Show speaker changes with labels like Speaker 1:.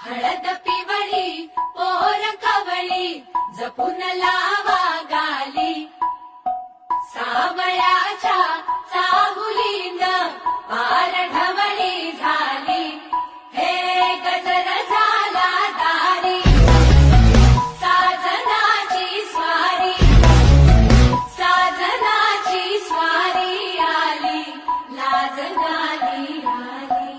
Speaker 1: हळद पिवळी पोर कवळी जपून लावा गाली सावळ्याच्या चाहुलीन पार ढवळी झाली हे गजर झाला दारी साजनाची स्वारी साजनाची स्वारी आली लाज गाली आली